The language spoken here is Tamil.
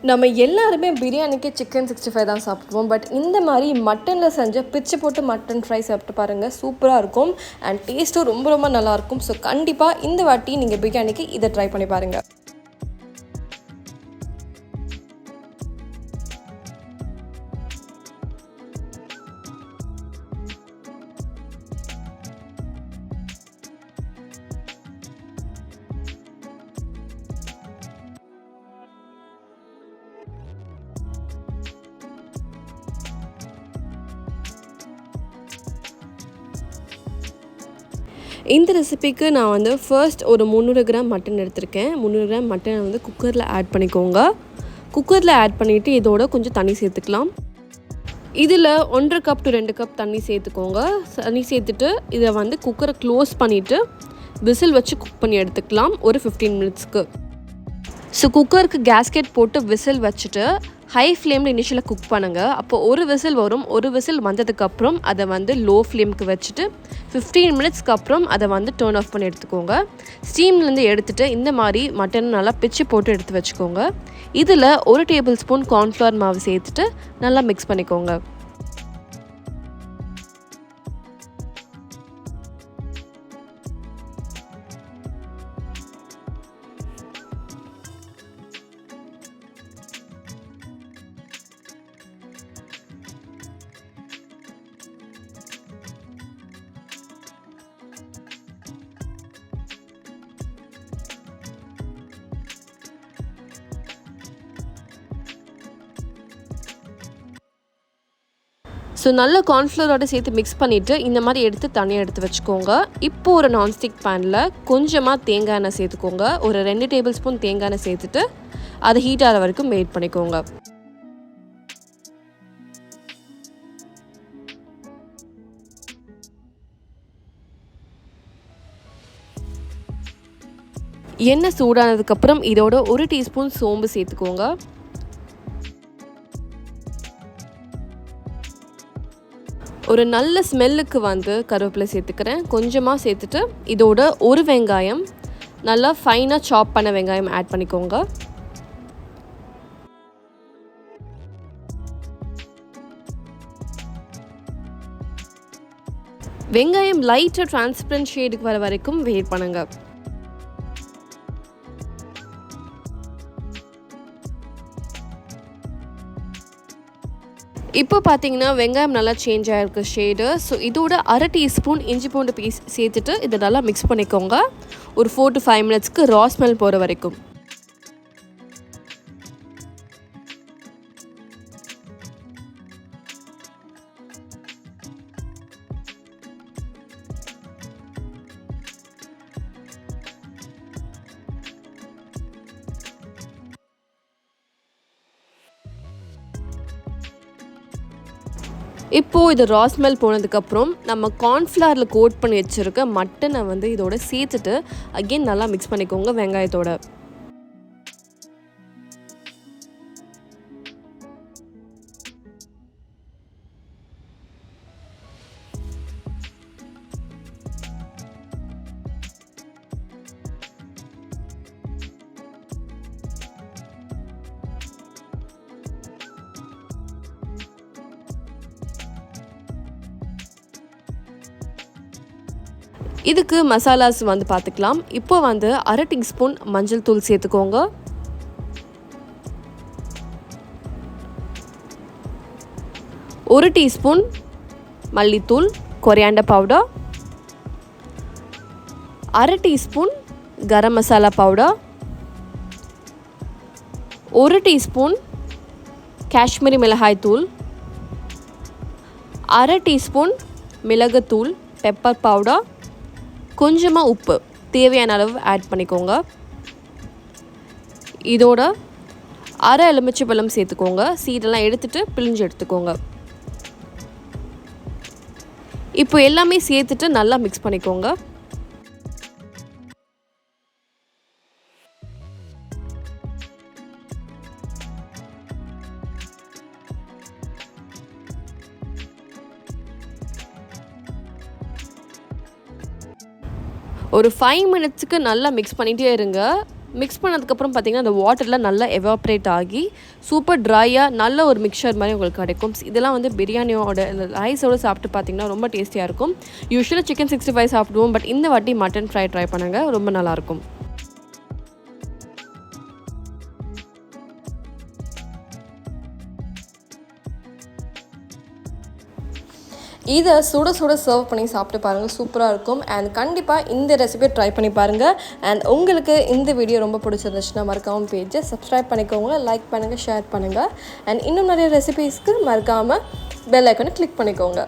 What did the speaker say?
நம்ம எல்லாருமே பிரியாணிக்கு சிக்கன் 65 தான் சாப்பிடுவோம். பட் இந்த மாதிரி மட்டனில் செஞ்ச பிச்சு போட்டு மட்டன் ஃப்ரை சாப்பிட்டு பாருங்கள், சூப்பராக இருக்கும். அண்ட் டேஸ்ட்டும் ரொம்ப ரொம்ப நல்லாயிருக்கும். ஸோ கண்டிப்பாக இந்த வாட்டி நீங்கள் பிரியாணிக்கு இதை ட்ரை பண்ணி பாருங்கள். இந்த ரெசிபிக்கு நான் வந்து ஃபர்ஸ்ட் ஒரு 300 கிராம் மட்டன் எடுத்திருக்கேன். 300 கிராம் மட்டனை வந்து குக்கரில் ஆட் பண்ணிக்கோங்க. குக்கரில் ஆட் பண்ணிவிட்டு இதோட கொஞ்சம் தண்ணி சேர்த்துக்கலாம். இதில் 1.5 கப் டு 2 கப் தண்ணி சேர்த்துக்கோங்க. தண்ணி சேர்த்துட்டு இதை வந்து குக்கரை க்ளோஸ் பண்ணிவிட்டு விசில் வச்சு குக் பண்ணி எடுத்துக்கலாம் ஒரு 15 மினிட்ஸ்க்கு. ஸோ குக்கருக்கு கேஸ்கெட் போட்டு விசில் வச்சுட்டு ஹை ஃப்ளேமில் இனிஷியலாக குக் பண்ணுங்கள். அப்போது ஒரு விசில் வரும். ஒரு விசில் வந்ததுக்கப்புறம் அதை வந்து லோ ஃப்ளேமுக்கு வச்சுட்டு 15 மினிட்ஸ்க்கு அப்புறம் அதை வந்து டர்ன் ஆஃப் பண்ணி எடுத்துக்கோங்க. ஸ்டீம்லேருந்து எடுத்துகிட்டு இந்த மாதிரி மட்டன் நல்லா பிச்சு போட்டு எடுத்து வச்சுக்கோங்க. இதில் 1 டேபிள் ஸ்பூன் கார்ன்ஃப்ளவர் மாவு சேர்த்துட்டு நல்லா மிக்ஸ் பண்ணிக்கோங்க. ஸோ நல்ல கார்ன்ஃப்ளவரோடு சேர்த்து மிக்ஸ் பண்ணிவிட்டு இந்த மாதிரி எடுத்து தனியாக எடுத்து வச்சுக்கோங்க. இப்போது ஒரு நான்ஸ்டிக் பேனில் கொஞ்சமாக தேங்காய் எண்ணெய் சேர்த்துக்கோங்க. ஒரு 2 டேபிள் ஸ்பூன் தேங்காய் எண்ணெய் சேர்த்துட்டு அதை ஹீட் ஆகிற வரைக்கும் வெயிட் பண்ணிக்கோங்க. எண்ணெய் சூடானதுக்கப்புறம் இதோட 1 டீஸ்பூன் சோம்பு சேர்த்துக்கோங்க. ஒரு நல்ல ஸ்மெல்லுக்கு வந்து கருவேப்பிலை சேர்த்துக்கிறேன். கொஞ்சமாக சேர்த்துட்டு இதோட ஒரு வெங்காயம், நல்லா ஃபைனாக சாப் பண்ண வெங்காயம் ஆட் பண்ணிக்கோங்க. வெங்காயம் லைட்டாக டிரான்ஸ்பரண்ட் ஷேடுக்கு வர வரைக்கும் வெயிட் பண்ணுங்கள். இப்போ பார்த்தீங்கன்னா வெங்காயம் நல்லா சேஞ்ச் ஆகிருக்கு ஷேடு. ஸோ இதோட 1/2 டீஸ்பூன் இஞ்சி பூண்டு பீஸ் சேர்த்துட்டு இதை நல்லா மிக்ஸ் பண்ணிக்கோங்க. ஒரு 4 to 5 மினிட்ஸ்க்கு ரா ஸ்மெல் போகிற வரைக்கும். இப்போது இது ரா ஸ்மெல் போனதுக்கப்புறம் நம்ம கார்ன்ஃப்ளவரில் கோட் பண்ணி வச்சுருக்க மட்டனை வந்து இதோட சேர்த்துட்டு அகெயின் நல்லா மிக்ஸ் பண்ணிக்கோங்க வெங்காயத்தோட. இதுக்கு மசாலாஸ் வந்து பார்த்துக்கலாம். இப்போ வந்து 1/2 டீஸ்பூன் மஞ்சள் தூள் சேர்த்துக்கோங்க. 1 டீஸ்பூன் மல்லித்தூள் coriander powder, 1/2 teaspoon garam masala powder, 1 teaspoon Kashmiri மிளகாய் தூள், 1/2 டீஸ்பூன் மிளகுத்தூள் பெப்பர் பவுடர், கொஞ்சமாக உப்பு தேவையான அளவு ஆட் பண்ணிக்கோங்க. இதோட 1/2 எலுமிச்சை பழம் சேர்த்துக்கோங்க. சீடெல்லாம் எடுத்துகிட்டு பிழிஞ்சு எடுத்துக்கோங்க. இப்போ எல்லாமே சேர்த்துட்டு நல்லா மிக்ஸ் பண்ணிக்கோங்க. ஒரு 5 மினிட்ஸுக்கு நல்லா மிக்ஸ் பண்ணிகிட்டே இருங்க. மிக்ஸ் பண்ணதுக்கப்புறம் பார்த்திங்கன்னா அந்த வாட்டரில் நல்லா எவாப்ரேட் ஆகி சூப்பர் ட்ரையாக நல்ல ஒரு மிக்சர் மாதிரி உங்களுக்கு கிடைக்கும். இதெல்லாம் வந்து பிரியாணியோட இந்த ரைஸோடு சாப்பிட்டு பார்த்திங்கன்னா ரொம்ப டேஸ்டியாக இருக்கும். யூஸ்வலாக சிக்கன் 65 சாப்பிடுவோம், பட் இந்த வாட்டி மட்டன் ஃப்ரை ட்ரை பண்ணுங்கள், ரொம்ப நல்லாயிருக்கும். இதை சுட சுட சர்வ் பண்ணி சாப்பிட்டு பாருங்கள், சூப்பராக இருக்கும். அண்ட் கண்டிப்பாக இந்த ரெசிபியை ட்ரை பண்ணி பாருங்கள். அண்ட் உங்களுக்கு இந்த வீடியோ ரொம்ப பிடிச்சிருந்துச்சுன்னா மறக்காமல் பேஜை சப்ஸ்கிரைப் பண்ணிக்கோங்க, லைக் பண்ணுங்கள், ஷேர் பண்ணுங்கள். அண்ட் இன்னும் நிறைய ரெசிபீஸ்க்கு மறக்காமல் பெல் ஐக்கானை கிளிக் பண்ணிக்கோங்க.